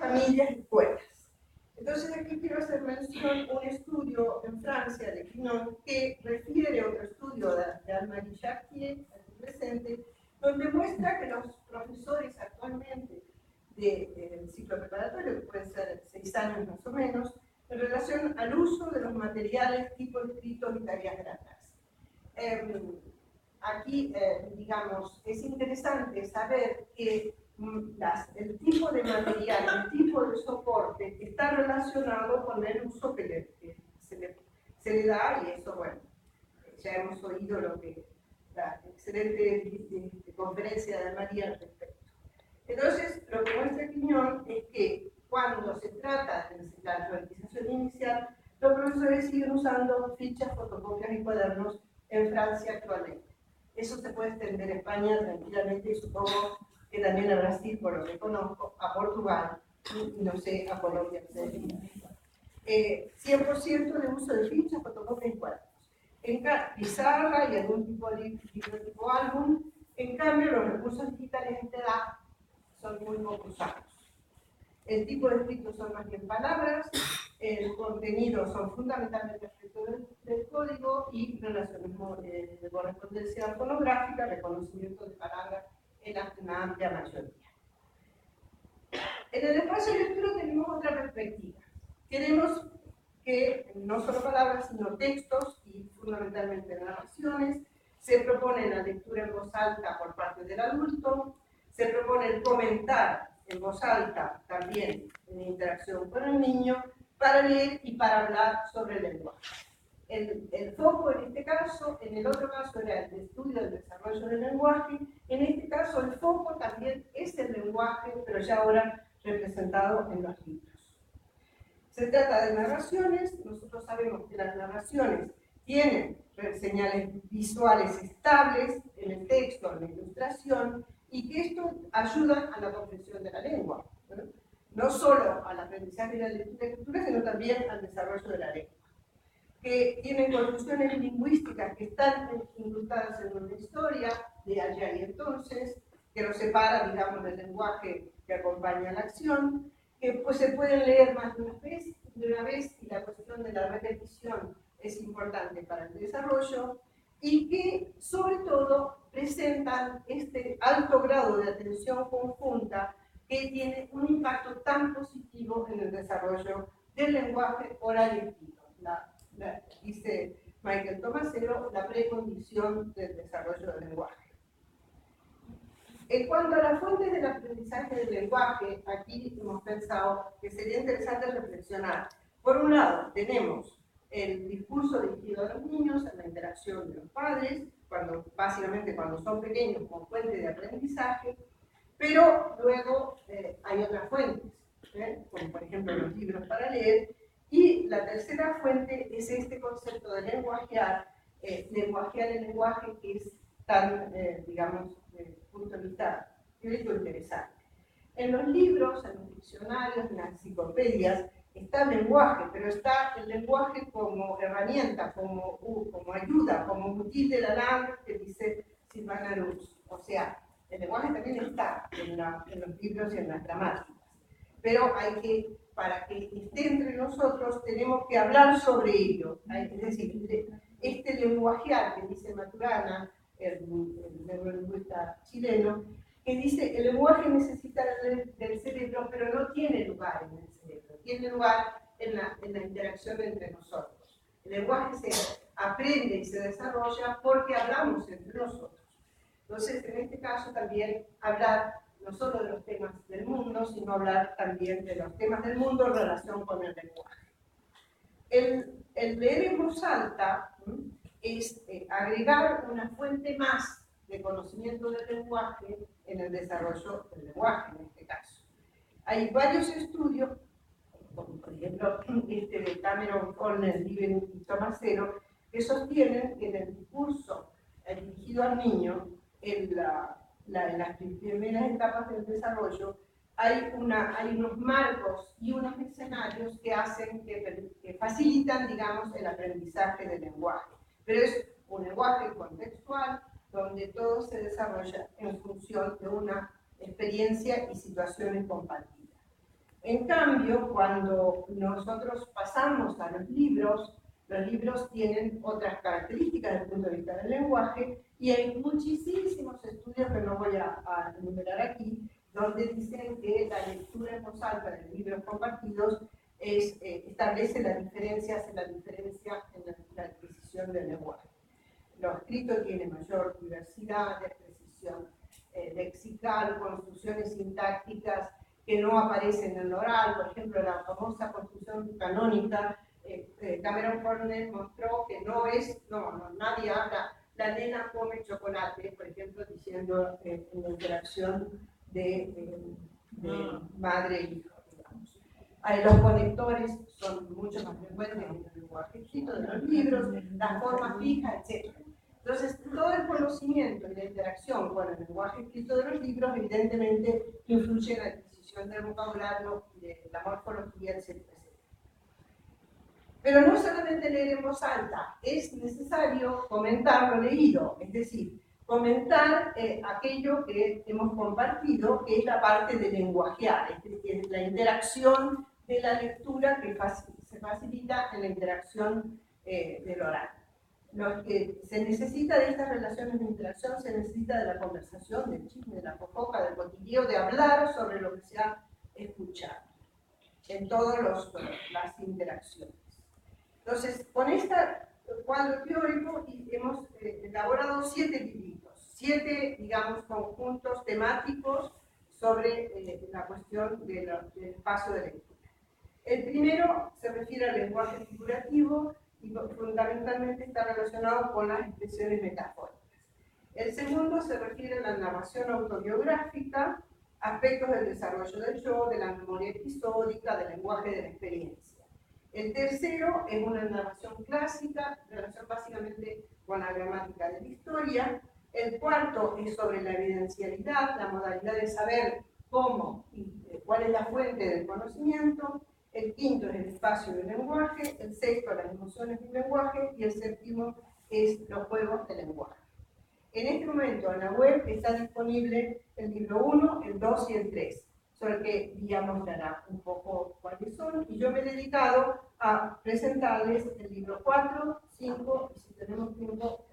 familias y escuelas. Entonces aquí quiero hacer mención un estudio en Francia de Quinon que refiere a otro estudio de Anne-Marie Jacquier, aquí presente, donde muestra que los profesores actualmente del ciclo preparatorio, que pueden ser 6 años más o menos, en relación al uso de los materiales tipo escritos y tareas grandes. Aquí, digamos, es interesante saber que el tipo de material, el tipo de soporte está relacionado con el uso que se le da, y eso, bueno, ya hemos oído la excelente conferencia de María al respecto. Entonces, lo que muestra Quinon es que cuando se trata de la alfabetización inicial, los profesores siguen usando fichas, fotocopias y cuadernos en Francia actualmente. Eso se puede extender a España tranquilamente y supongo que también a Brasil, por lo que conozco, a Portugal y no sé, a Colombia. 100% de uso de fichas, fotocopias y cuadernos. En pizarra y algún tipo de libro tipo álbum. En cambio, los recursos digitales de esta edad son muy poco usados. El tipo de escrito son más bien palabras, el contenido son fundamentalmente aspectos del código y relaciones de correspondencia fonográfica, reconocimiento de palabras en la amplia mayoría. En el espacio de lectura tenemos otra perspectiva. Queremos que no solo palabras, sino textos y fundamentalmente narraciones. Se propone la lectura en voz alta por parte del adulto. Se propone el comentar en voz alta también en interacción con el niño para leer y para hablar sobre el lenguaje. El foco en este caso, en el otro caso era el estudio del desarrollo del lenguaje, en este caso el foco también es el lenguaje, pero ya ahora representado en los libros. Se trata de narraciones. Nosotros sabemos que las narraciones tienen señales visuales estables en el texto, en la ilustración, y que esto ayuda a la comprensión de la lengua, no solo al aprendizaje de la lectura y escritura, sino también al desarrollo de la lengua, que tienen construcciones lingüísticas que están incrustadas en una historia de allá y entonces, que los separa, digamos, del lenguaje que acompaña la acción, que pues se pueden leer más de una vez, y la cuestión de la repetición es importante para el desarrollo, y que sobre todo presentan este alto grado de atención conjunta que tiene un impacto tan positivo en el desarrollo del lenguaje oral y escrito. Dice Michael Tomasero, la precondición del desarrollo del lenguaje. En cuanto a las fuentes del aprendizaje del lenguaje, aquí hemos pensado que sería interesante reflexionar. Por un lado, tenemos el discurso dirigido a los niños, a la interacción de los padres, básicamente cuando son pequeños, como fuente de aprendizaje, pero luego hay otras fuentes, como por ejemplo los libros para leer, y la tercera fuente es este concepto de lenguajear el lenguaje, que es tan, digamos, punto de vista teórico interesante. En los libros, en los diccionarios, en las enciclopedias, está el lenguaje, pero está el lenguaje como herramienta, como ayuda, como útil de la langue, que dice Silvana Luz. O sea, el lenguaje también está en los libros y en las gramáticas. Pero para que esté entre nosotros, tenemos que hablar sobre ello. Es decir, este lenguajear que dice Maturana, el neurolingüista chileno, que dice el lenguaje necesita del cerebro, pero no tiene lugar en el cerebro, tiene lugar en la interacción entre nosotros. El lenguaje se aprende y se desarrolla porque hablamos entre nosotros. Entonces, en este caso también hablar no solo de los temas del mundo, sino hablar también de los temas del mundo en relación con el lenguaje. El leer en voz alta es agregar una fuente más de conocimiento del lenguaje en el desarrollo del lenguaje, en este caso. Hay varios estudios, como por ejemplo este de Cameron, Cornell, Lieben y Tomasero, que sostienen que en el discurso dirigido al niño, en las primeras etapas del desarrollo, hay unos marcos y unos escenarios que hacen, que facilitan, digamos, el aprendizaje del lenguaje. Pero es un lenguaje contextual donde todo se desarrolla en función de una experiencia y situaciones compartidas. En cambio, cuando nosotros pasamos a los libros tienen otras características desde el punto de vista del lenguaje y hay muchísimos estudios que no voy a enumerar aquí, donde dicen que la lectura en voz alta de libros compartidos establece la diferencia, hace la diferencia en la adquisición del lenguaje. Lo escrito tiene mayor diversidad de precisión lexical, construcciones sintácticas que no aparecen en el oral, por ejemplo, la famosa construcción canónica. Cameron Cornell mostró que nadie habla, la nena come chocolate, por ejemplo, diciendo en la interacción de madre e hijo, digamos. Los conectores son mucho más frecuentes en el lenguaje escrito de los libros, las formas fijas, etc. Entonces, todo el conocimiento y la interacción con el lenguaje escrito de los libros, evidentemente, influye en la adquisición del vocabulario, de la morfología, etc. Pero no solamente leer en voz alta, es necesario comentar lo leído, es decir, comentar aquello que hemos compartido, que es la parte de lenguajear, es decir, la interacción de la lectura que se facilita en la interacción del oral. Lo que se necesita de estas relaciones de interacción, se necesita de la conversación, del chisme, de la cococa, del cotilleo, de hablar sobre lo que se ha escuchado en todas las interacciones. Entonces, con este cuadro teórico hemos elaborado 7 libritos, 7, digamos, conjuntos temáticos sobre la cuestión del espacio de lectura. El primero se refiere al lenguaje figurativo y fundamentalmente está relacionado con las expresiones metafóricas. El segundo se refiere a la narración autobiográfica, aspectos del desarrollo del yo, de la memoria episódica, del lenguaje de la experiencia. El tercero es una narración clásica, en relación básicamente con la gramática de la historia. El cuarto es sobre la evidencialidad, la modalidad de saber cómo y cuál es la fuente del conocimiento. El quinto es el espacio del lenguaje. El sexto, las emociones del lenguaje. Y el séptimo es los juegos del lenguaje. En este momento en la web está disponible el libro 1, el 2 y el 3. Sobre el que ya mostrará un poco cuáles son, y yo me he dedicado a presentarles el libro 4, 5 y si tenemos tiempo